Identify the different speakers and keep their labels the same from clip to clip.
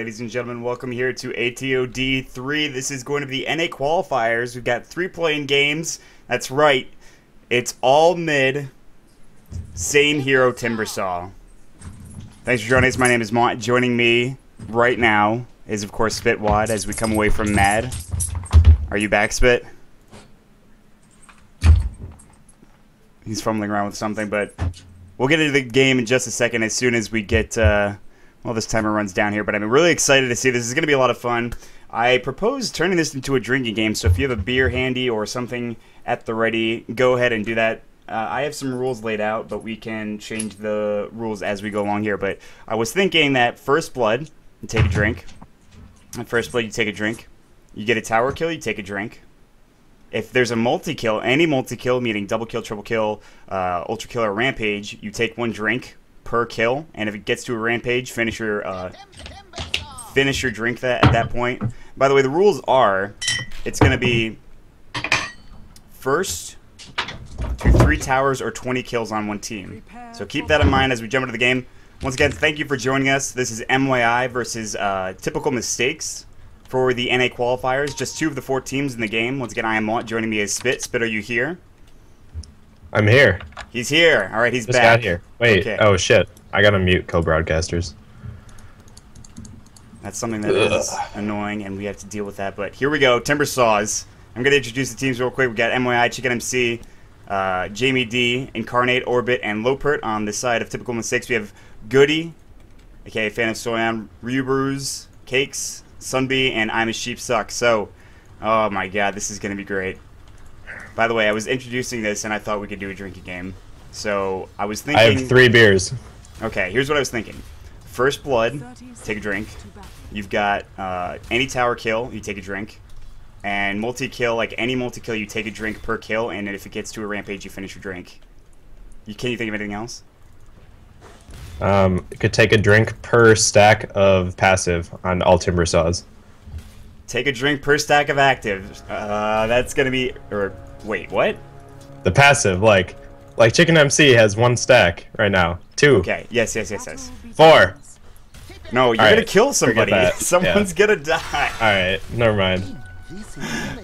Speaker 1: ladies and gentlemen, welcome here to AtoD 3. This is going to be the NA Qualifiers. We've got 3 playing games. That's right. It's all mid. Same hero, Timbersaw. Thanks for joining us. My name is Maut. Joining me right now is, of course, Spit-wad as we come away from Mad. Are you back, Spit? He's fumbling around with something, but we'll get into the game in just a second as soon as we get... well, this timer runs down here, but I'm really excited to see this. This is going to be a lot of fun. I propose turning this into a drinking game, so if you have a beer handy or something at the ready, go ahead and do that. I have some rules laid out, but we can change the rules as we go along here. But I was thinking that first blood, you take a drink. At first blood, you take a drink. You get a tower kill, you take a drink. If there's a multi-kill, any multi-kill, meaning double kill, triple kill, ultra kill, or rampage, you take 1 drink per kill, and if it gets to a rampage, finish your drink at that point. By the way, the rules are, it's going to be first to 3 towers or 20 kills on 1 team. So keep that in mind as we jump into the game. Once again, thank you for joining us. This is MYI versus Typical Mistakes for the NA Qualifiers. Just 2 of the 4 teams in the game. Once again, I am Maut. Joining me is Spit. Spit, are you here?
Speaker 2: I'm here.
Speaker 1: He's here. All right, he's
Speaker 2: Just
Speaker 1: back.
Speaker 2: got here. Wait. Okay. Oh shit! I gotta mute co-broadcasters.
Speaker 1: That's something that is annoying, and we have to deal with that. But here we go. Timbersaws. I'm gonna introduce the teams real quick. We got MYI, Chicken MC, Jamie D, Incarnate, Orbit, and Lopert. On the side of Typical Mistakes, we have Goody, aka Fan of Soyan, Ryubrews, Cakes, Sunbee, and I'm a Sheep Suck. So, oh my god, this is gonna be great. By the way, I was introducing this, and I thought we could do a drinking game. So, I was thinking...
Speaker 2: I have 3 beers.
Speaker 1: Okay, here's what I was thinking. First blood, take a drink. You've got any tower kill, you take a drink. And multi-kill, like any multi-kill, you take a drink per kill, and if it gets to a rampage, you finish your drink. Can you think of anything else?
Speaker 2: You could take a drink per stack of passive on all Timbersaws.
Speaker 1: Take a drink per stack of active. That's going to be... Or, wait, what?
Speaker 2: The passive, like Chicken MC has 1 stack right now. 2.
Speaker 1: Okay, yes.
Speaker 2: 4.
Speaker 1: No, you're gonna kill somebody. Someone's gonna die.
Speaker 2: Alright, never mind.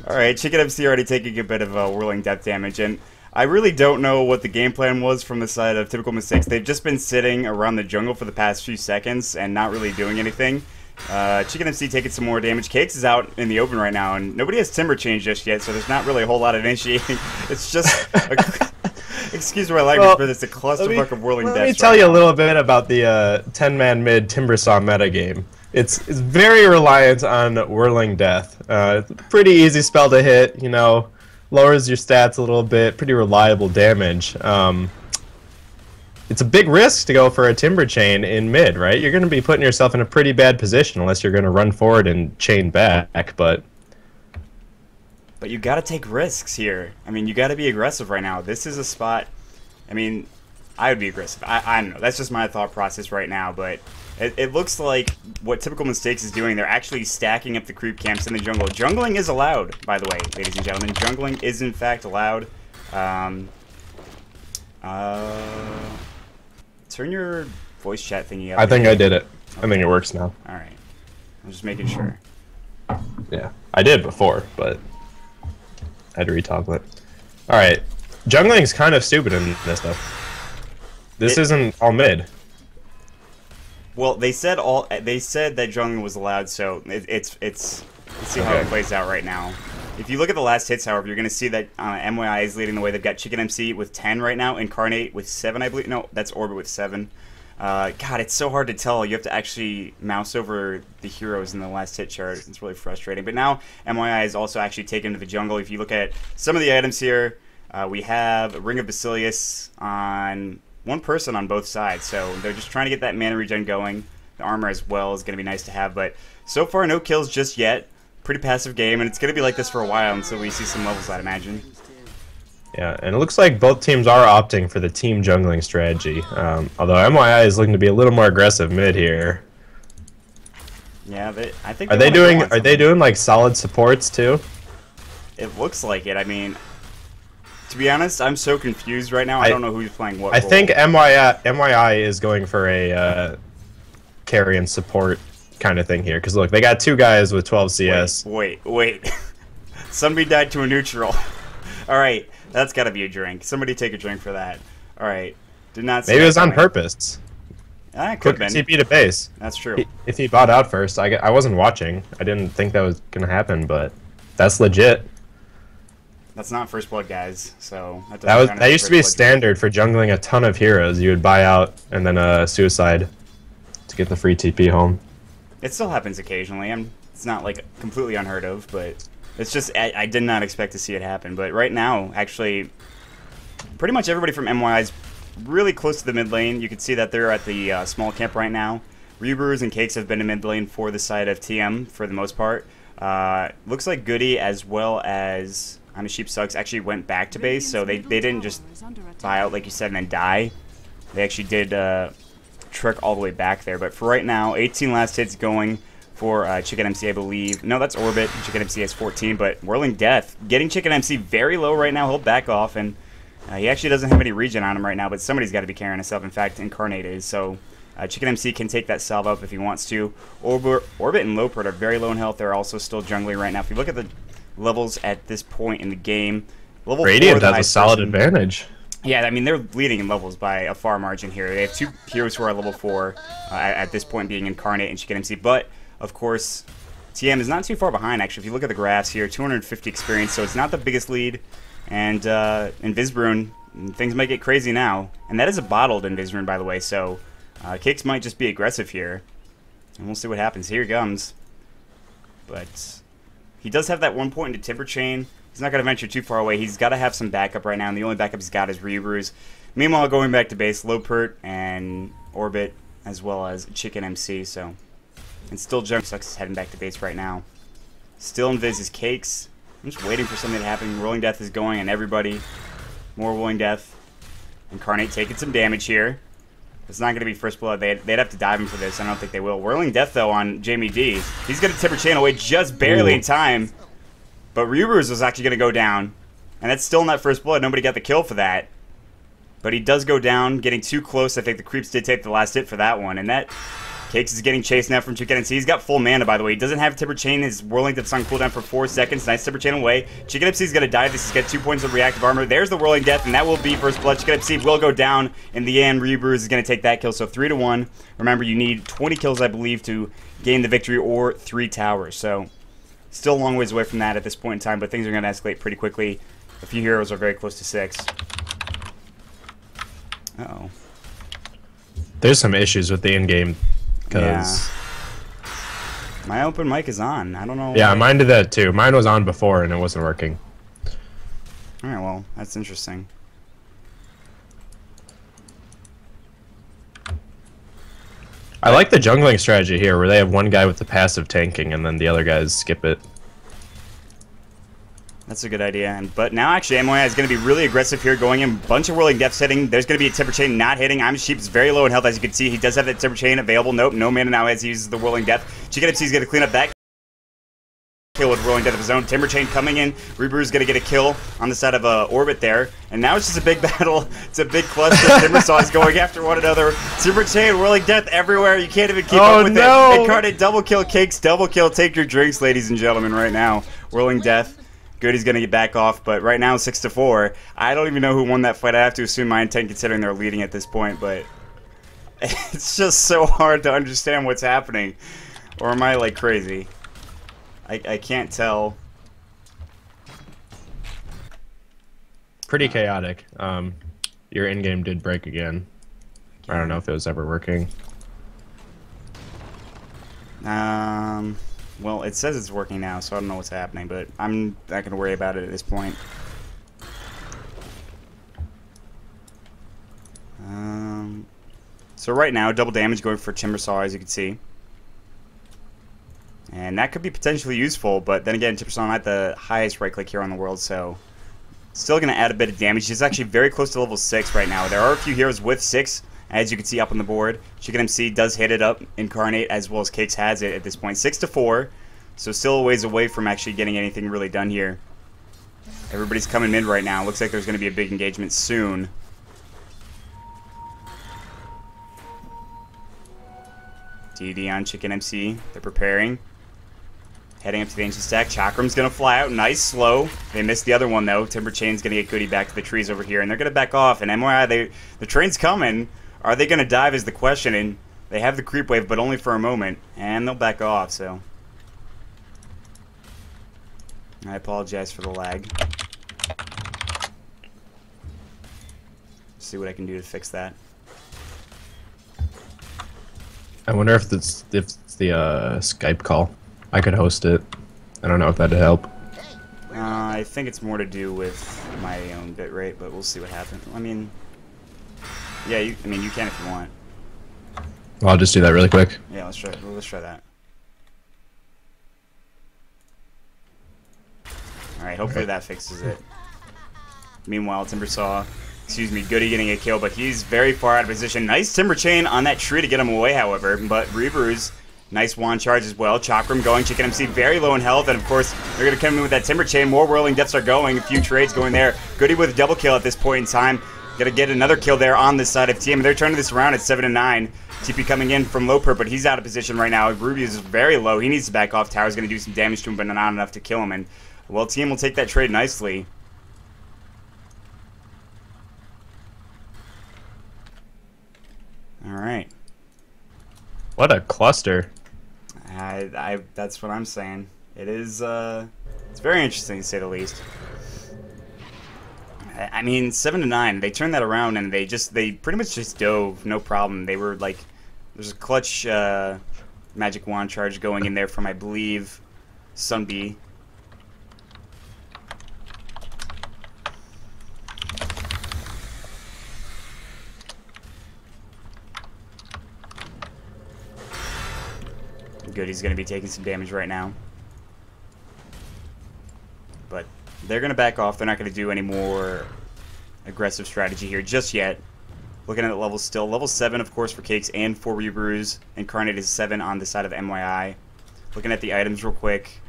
Speaker 1: Alright, Chicken MC already taking a bit of whirling death damage, and I really don't know what the game plan was from the side of Typical Mistakes. They've just been sitting around the jungle for the past few seconds and not really doing anything. Chicken MC taking some more damage. Cakes is out in the open right now, and nobody has Timber Change just yet, so there's not really a whole lot of initiating. It's just... Excuse my language, but it's a clusterfuck of whirling deaths.
Speaker 2: Let me tell you a little bit about the 10-man mid Timbersaw metagame. It's very reliant on whirling death. It's a pretty easy spell to hit, you know, lowers your stats a little bit, pretty reliable damage. It's a big risk to go for a Timber Chain in mid, right? You're going to be putting yourself in a pretty bad position unless you're going to run forward and chain back, but you got to take risks here. I mean, you got to be aggressive right now. This is a spot, I mean, I would be aggressive. I don't know. That's just my thought process right now, but it looks like what Typical Mistakes is doing, they're actually stacking up the creep camps in the jungle. Jungling is allowed, by the way, ladies and gentlemen. Jungling is, in fact, allowed. Turn your voice chat thingy up. I think I did it. Okay. I think it works now.
Speaker 1: Alright. I'm just making sure.
Speaker 2: Yeah, I did before, but... I had to retoggle it. Alright. Jungling's kind of stupid in this stuff. This isn't all mid.
Speaker 1: Well, they said that jungling was allowed, so let's see how it plays out right now. If you look at the last hits, however, you're going to see that MYI is leading the way. They've got Chicken MC with 10 right now, Incarnate with 7, I believe. No, that's Orbit with 7. God, it's so hard to tell. You have to actually mouse over the heroes in the last hit chart. It's really frustrating. But now, MYI is also actually taken to the jungle. If you look at some of the items here, we have a Ring of Basilius on 1 person on both sides. So they're just trying to get that mana regen going. The armor as well is going to be nice to have. But so far, no kills just yet. Pretty passive game, and it's going to be like this for a while until we see some levels, I'd imagine.
Speaker 2: Yeah, and it looks like both teams are opting for the team jungling strategy. Although MYI is looking to be a little more aggressive mid here.
Speaker 1: Yeah, I think.
Speaker 2: Are they doing like solid supports too?
Speaker 1: It looks like it. I mean, to be honest, I'm so confused right now. I don't know who's playing what.
Speaker 2: I think MYI is going for a carry and support kind of thing here. Because look, they got 2 guys with 12 CS.
Speaker 1: Wait. Somebody died to a neutral. All right, that's got to be a drink. Somebody take a drink for that. All right. Did not see
Speaker 2: Maybe it was on
Speaker 1: coming.
Speaker 2: purpose.
Speaker 1: Could have been.
Speaker 2: TP to base.
Speaker 1: That's true.
Speaker 2: If he bought out first, I wasn't watching. I didn't think that was going to happen, but that's legit.
Speaker 1: That's not first blood, guys. So
Speaker 2: that used to be standard for jungling a ton of heroes. You would buy out and then suicide to get the free TP home.
Speaker 1: It still happens occasionally. It's not like completely unheard of, but it's just I did not expect to see it happen. But right now, actually, pretty much everybody from MYI is really close to the mid lane. You can see that they're at the small camp right now. Rebrewers and Cakes have been in mid lane for the side of TM for the most part. Looks like Goody as well as I'm a Sheep Sucks actually went back to base, so they didn't just buy out like you said and then die. They actually did trek all the way back there. But for right now, 18 last hits going for Chicken MC, I believe. No, that's Orbit. Chicken MC has 14, but Whirling Death getting Chicken MC very low right now. He'll back off, and he actually doesn't have any regen on him right now, but somebody's got to be carrying us up. In fact, Incarnate is, so Chicken MC can take that salve up if he wants to. Orbit and Lopert are very low in health. They're also still jungling right now. If you look at the levels at this point in the game, level
Speaker 2: Radiant
Speaker 1: 4
Speaker 2: has a solid advantage.
Speaker 1: Yeah, I mean, they're leading in levels by a far margin here. They have 2 heroes who are level 4 at this point, being Incarnate and Chicken MC. But, of course, TM is not too far behind, actually. If you look at the graphs here, 250 experience, so it's not the biggest lead. And in Vizbrune, things might get crazy now. And that is a bottled in Vizbrune, by the way, so Cakes might just be aggressive here. And we'll see what happens. Here he comes. But he does have that 1 point into Timber Chain. He's not going to venture too far away. He's got to have some backup right now, and the only backup he's got is Rebrews. Meanwhile, going back to base, Lopert and Orbit, as well as Chicken MC. So, and still Junk Sucks is heading back to base right now. Still in Viz is Cakes. I'm just waiting for something to happen. Rolling Death is going, and everybody. More Rolling Death. Incarnate taking some damage here. It's not going to be first blood. They'd have to dive him for this. I don't think they will. Whirling Death, though, on Jamie D. He's going to Timber Chain away just barely in time. But Reubers was actually going to go down. And that's still not first blood. Nobody got the kill for that. But he does go down, getting too close. I think the Creeps did take the last hit for that one. And that Cakes is getting chased now from Chicken MC. He's got full mana, by the way. He doesn't have Timber Chain. His Whirling Death's on cooldown for 4 seconds. Nice Timber Chain away. Chicken MC is going to die. This is get 2 points of reactive armor. There's the Whirling Death, and that will be first blood. Chicken MC will go down. In the end, Rebrews is going to take that kill. So 3-1. Remember, you need 20 kills, I believe, to gain the victory, or 3 towers. So still a long ways away from that at this point in time, but things are going to escalate pretty quickly. A few heroes are very close to 6. Uh-oh.
Speaker 2: There's some issues with the in-game. Because
Speaker 1: my open mic is on. I don't know.
Speaker 2: Yeah, mine did that too. Mine was on before and it wasn't working.
Speaker 1: Alright, well, that's interesting.
Speaker 2: I like the jungling strategy here where they have one guy with the passive tanking and then the other guys skip it.
Speaker 1: That's a good idea. But now, actually, MOI is going to be really aggressive here, going in. Bunch of Whirling Deaths hitting. There's going to be a Timber Chain not hitting. I'm Sheep is very low in health, as you can see. He does have that Timber Chain available. Nope, no mana now as he uses the Whirling Death. Chicken MC is going to clean up that kill with Whirling Death of his own. Timber Chain coming in. Reaper is going to get a kill on the side of Orbit there. And now it's just a big battle. It's a big cluster. Timbersaw is going after one another. Timber Chain, Whirling Death everywhere. You can't even keep up with it. Incarnate double kill, Cakes double kill. Take your drinks, ladies and gentlemen, right now. Whirling Death. Goody's going to get back off, but right now 6-4. I don't even know who won that fight. I have to assume my intent considering they're leading at this point, but it's just so hard to understand what's happening. Or am I like crazy? I can't tell.
Speaker 2: Pretty chaotic. Your in-game did break again. I don't know if it was ever working.
Speaker 1: Well, it says it's working now, so I don't know what's happening, but I'm not going to worry about it at this point. So right now, double damage going for Timbersaw, as you can see. And that could be potentially useful, but then again, Timbersaw not the highest right-click hero in the world, so still going to add a bit of damage. He's actually very close to level 6 right now. There are a few heroes with 6. As you can see up on the board, Chicken MC does hit it up, Incarnate, as well as Cakes has it at this point. 6-4, so still a ways away from actually getting anything really done here. Everybody's coming mid right now. Looks like there's going to be a big engagement soon. DD on Chicken MC. They're preparing. Heading up to the ancient stack. Chakram's gonna fly out. Nice slow. They missed the other one though. Timber Chain's gonna get Goody back to the trees over here, and they're gonna back off. And MYI, the train's coming. Are they gonna dive is the question. And they have the creep wave, but only for a moment, and they'll back off. So I apologize for the lag. See what I can do to fix that.
Speaker 2: I wonder if it's the Skype call. I could host it. I don't know if that'd help.
Speaker 1: I think it's more to do with my own bitrate, but we'll see what happens. I mean, yeah, you can if you want.
Speaker 2: Well, I'll just do that really quick.
Speaker 1: Yeah, let's try that. All right, hopefully that fixes it. Meanwhile, Goody getting a kill, but he's very far out of position. Nice Timber Chain on that tree to get him away, however, but Reavers, nice wand charge as well. Chakram going, Chicken MC very low in health, and of course, they're going to come in with that Timber Chain. More whirling deaths are going, a few trades going there. Goody with a double kill at this point in time. Going to get another kill there on this side of TM. They're turning this around at 7-9. TP coming in from low perp, but he's out of position right now. Ruby is very low. He needs to back off. Tower's going to do some damage to him, but not enough to kill him, and well, TM will take that trade nicely. All right.
Speaker 2: What a cluster.
Speaker 1: That's what I'm saying. It is, it's very interesting to say the least. I mean, 7-9, they turned that around and they pretty much just dove, no problem. They were like, there's a clutch, magic wand charge going in there from, I believe, Sunbee. Goody's going to be taking some damage right now. But they're going to back off. They're not going to do any more aggressive strategy here just yet. Looking at the levels still. Level 7, of course, for Cakes and for Rebrews. Incarnate is 7 on the side of MYI. Looking at the items real quick.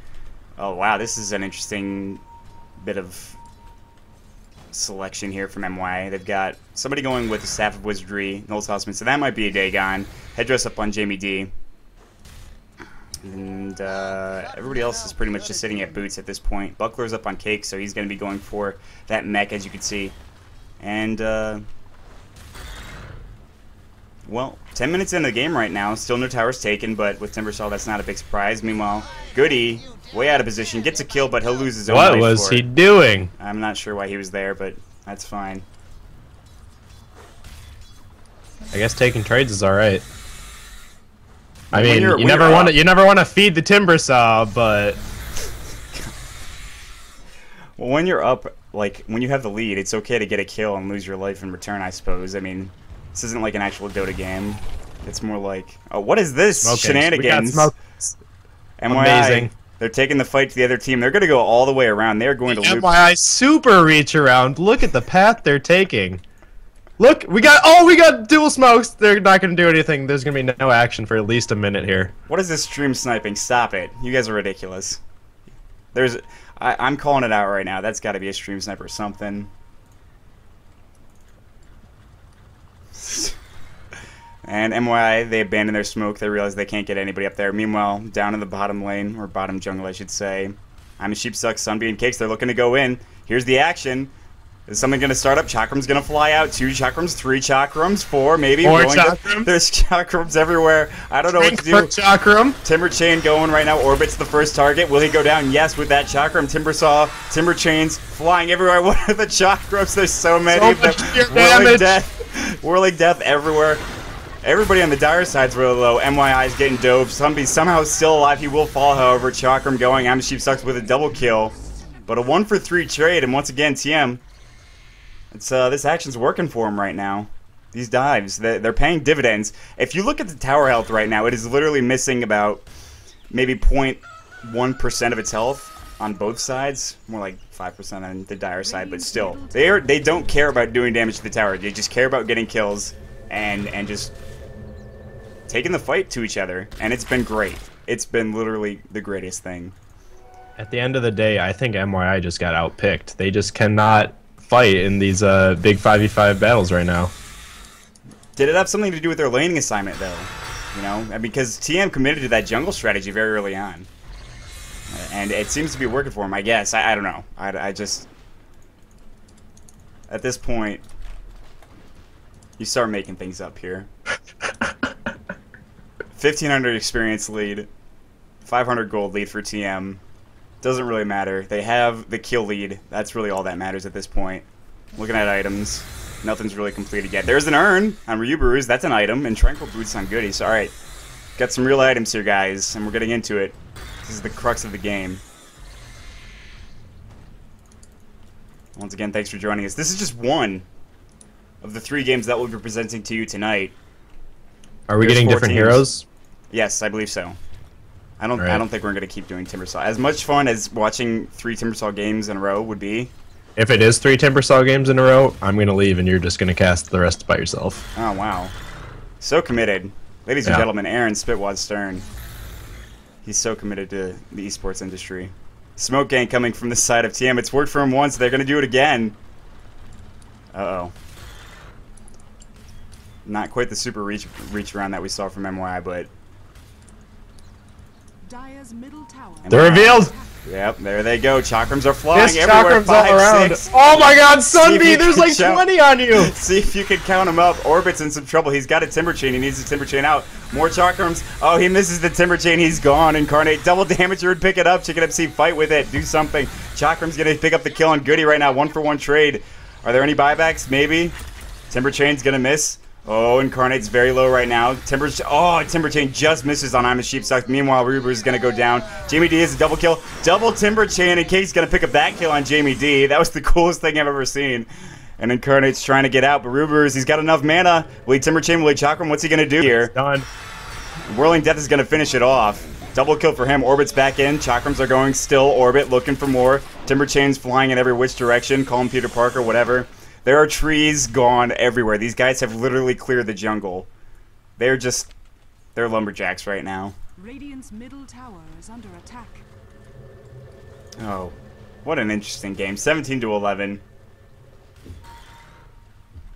Speaker 1: Oh, wow. This is an interesting bit of selection here from MYI. They've got somebody going with the Staff of Wizardry, Null's Husband. So that might be a Dagon. Headdress up on Jamie D. And everybody else is pretty much just sitting at boots at this point. Buckler's up on Cake, so he's going to be going for that mech, as you can see. And, well, 10 minutes into the game right now. Still no towers taken, but with Timbersaw, that's not a big surprise. Meanwhile, Goody, way out of position, gets a kill, but he'll lose his own life.
Speaker 2: What was he doing?
Speaker 1: I'm not sure why he was there, but that's fine.
Speaker 2: I guess taking trades is all right. I mean, you never want to feed the Timbersaw, but
Speaker 1: well, when you're up, like when you have the lead, it's okay to get a kill and lose your life in return, I suppose. I mean, this isn't like an actual Dota game. It's more like, oh, what is this shenanigans?
Speaker 2: Amazing.
Speaker 1: They're taking the fight to the other team. They're going to go all the way around. They're going to loop.
Speaker 2: MYI super reach around. Look at the path they're taking. Look, we got dual smokes. They're not going to do anything. There's going to be no action for at least a minute here.
Speaker 1: What is this stream sniping? Stop it. You guys are ridiculous. I'm calling it out right now. That's got to be a stream sniper or something. And MYI, they abandon their smoke. They realize they can't get anybody up there. Meanwhile, down in the bottom lane, or bottom jungle, I should say, I'm a Sheepsuck, Sunbee, and Cakes. They're looking to go in. Here's the action. Is something going to start up? Chakram's going to fly out. 2 Chakrams, 3 Chakrams, 4 maybe.
Speaker 2: 4 Chakrams.
Speaker 1: There's Chakrams everywhere. I don't know what to do.
Speaker 2: Chakram.
Speaker 1: Timber Chain going right now. Orbits the first target. Will he go down? Yes, with that Chakram. Timbersaw, Timber Chains flying everywhere. What are the Chakrams? There's so many of them. Whirling death. Whirling death everywhere. Everybody on the dire side's really low. MYI is getting dove. Somebody's somehow still alive. He will fall, however. Chakram going. I'm Sheepsucks with a double kill. But a 1-for-3 trade, and once again, TM. This action's working for him right now. These dives, they're paying dividends. If you look at the tower health right now, it is literally missing about maybe 0.1% of its health on both sides. More like 5% on the dire side, but still. They don't care about doing damage to the tower. They just care about getting kills and just taking the fight to each other. And it's been great. It's been literally the greatest thing.
Speaker 2: At the end of the day, I think MYI just got outpicked. They just cannot fight in these big 5v5 battles right now.
Speaker 1: Did it have something to do with their laning assignment, though? You know, because TM committed to that jungle strategy very early on. And it seems to be working for him, I guess. I don't know. I just... At this point, you start making things up here. 1,500 experience lead. 500 gold lead for TM. Doesn't really matter. They have the kill lead. That's really all that matters at this point. Looking at items. Nothing's really completed yet. There's an urn on Ryubaru's. That's an item. And Tranquil Boots on Goodies. Alright. Got some real items here, guys. And we're getting into it. This is the crux of the game. Once again, thanks for joining us. This is just one of the 3 games that we'll be presenting to you tonight.
Speaker 2: Are we getting different heroes?
Speaker 1: Yes, I believe so. I don't think we're going to keep doing Timbersaw. As much fun as watching 3 Timbersaw games in a row would be.
Speaker 2: If it is 3 Timbersaw games in a row, I'm going to leave and you're just going to cast the rest by yourself.
Speaker 1: Oh, wow. So committed. Ladies and gentlemen, Aaron Spit-wad Stern. He's so committed to the esports industry. Smoke gang coming from the side of TM. It's worked for him once. They're going to do it again. Uh-oh. Not quite the super reach around that we saw from MY, but...
Speaker 2: They're revealed!
Speaker 1: Yep, there they go. Chakrams are flying
Speaker 2: This
Speaker 1: everywhere.
Speaker 2: Chakram's all around.
Speaker 1: 6.
Speaker 2: Oh my god, Sunbeam! There's like 20 on you!
Speaker 1: See if you can count him up. Orbit's in some trouble. He's got a Timber Chain. He needs a Timber Chain out. More Chakrams. Oh, he misses the Timber Chain. He's gone. Incarnate. Double damage. Would pick it up. Chicken MC, fight with it. Do something. Chakram's going to pick up the kill on Goody right now. 1-for-1 trade. Are there any buybacks? Maybe. Timber Chain's going to miss. Oh, Incarnate's very low right now. Timber Chain just misses on I'm a Sheep Suck. Meanwhile, Ruber is going to go down. Jamie D is a double kill. Double Timber Chain, and Kate's going to pick up that kill on Jamie D. That was the coolest thing I've ever seen. And Incarnate's trying to get out, but Ruber's, he's got enough mana. Will he Timber Chain? Will he Chakram? What's he going to do here?
Speaker 2: Done.
Speaker 1: Whirling Death is going to finish it off. Double kill for him. Orbit's back in. Chakrams are going still. Orbit looking for more. Timber Chain's flying in every which direction. Call him Peter Parker, whatever. There are trees gone everywhere. These guys have literally cleared the jungle. They're lumberjacks right now.
Speaker 3: Radiant's middle tower is under attack.
Speaker 1: Oh, what an interesting game. 17-11.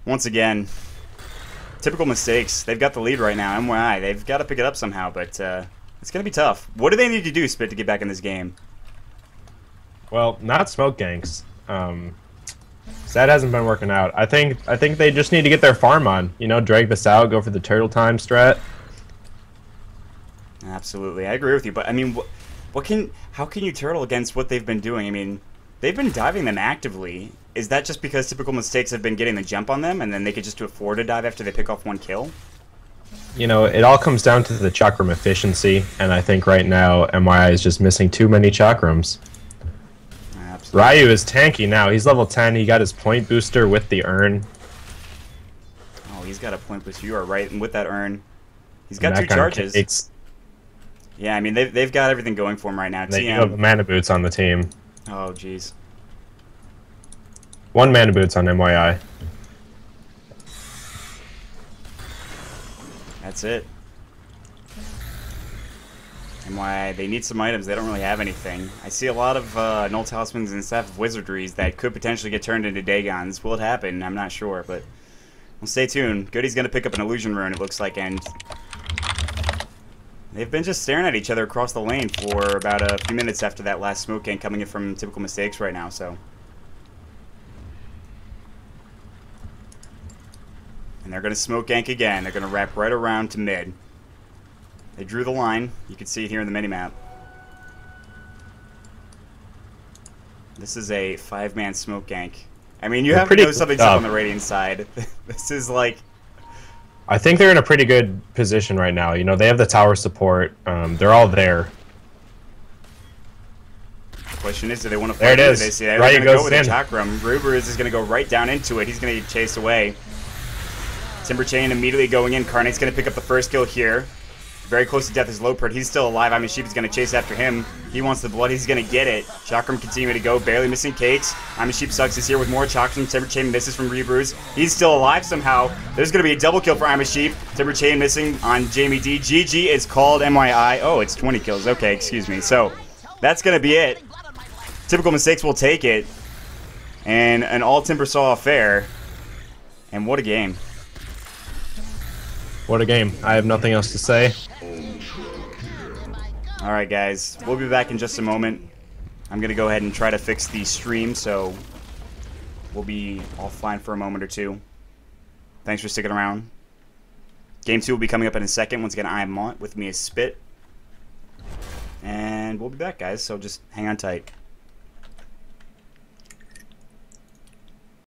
Speaker 1: Once again, typical mistakes. They've got the lead right now. MYI, they've got to pick it up somehow, but it's going to be tough. What do they need to do, Spit, to get back in this game?
Speaker 2: Well, not smoke ganks. That hasn't been working out. I think they just need to get their farm on. You know, drag this out, go for the turtle time strat.
Speaker 1: Absolutely, I agree with you. But I mean, how can you turtle against what they've been doing? I mean, they've been diving them actively. Is that just because typical mistakes have been getting the jump on them, and then they could just afford to dive after they pick off 1 kill?
Speaker 2: You know, it all comes down to the chakram efficiency, and I think right now MYI is just missing too many chakrams. Ryu is tanky now. He's level 10. He got his point booster with the urn.
Speaker 1: Oh, he's got a point booster. You are right. And with that urn, he's got 2 charges. Yeah, I mean, they've got everything going for him right now.
Speaker 2: They have mana boots on the team.
Speaker 1: Oh, jeez.
Speaker 2: 1 mana boots on MYI.
Speaker 1: That's it. And why they need some items. They don't really have anything. I see a lot of null talismans and staff of wizardries that could potentially get turned into Dagons. Will it happen? I'm not sure, but we'll stay tuned. Goody's going to pick up an illusion rune, it looks like, and they've been just staring at each other across the lane for about a few minutes after that last smoke gank coming in from typical mistakes right now, so. And they're going to smoke gank again. They're going to wrap right around to mid. They drew the line. You can see it here in the minimap. This is a 5-man smoke gank. I mean, you have to know something's up on the Radiant side. This is like...
Speaker 2: I think they're in a pretty good position right now. You know, they have the tower support. They're all there.
Speaker 1: The question is, do they want to play?
Speaker 2: There it is.
Speaker 1: They're going to go with the Chakram. Ruber is going to go right down into it. He's going to chase away. Timber Chain immediately going in. Carnate's going to pick up the first kill here. Very close to death is Lopert. He's still alive. I mean, Sheep is going to chase after him. He wants the blood. He's going to get it. Chakram continue to go. Barely missing Cakes. I mean, Sheep Sucks is here with more Chakram. Timber Chain misses from Rebrews. He's still alive somehow. There's going to be a double kill for I'm a Sheep. Timber Chain missing on Jamie D. GG is called MYI. Oh, it's 20 kills. Okay, excuse me. So, that's going to be it. Typical mistakes will take it. And an all Timbersaw affair. And what a game.
Speaker 2: What a game. I have nothing else to say.
Speaker 1: Alright guys, we'll be back in just a moment. I'm going to go ahead and try to fix the stream, so we'll be offline for a moment or two. Thanks for sticking around. Game 2 will be coming up in a second. Once again, I am Maut. With me is Spit. And we'll be back, guys, so just hang on tight.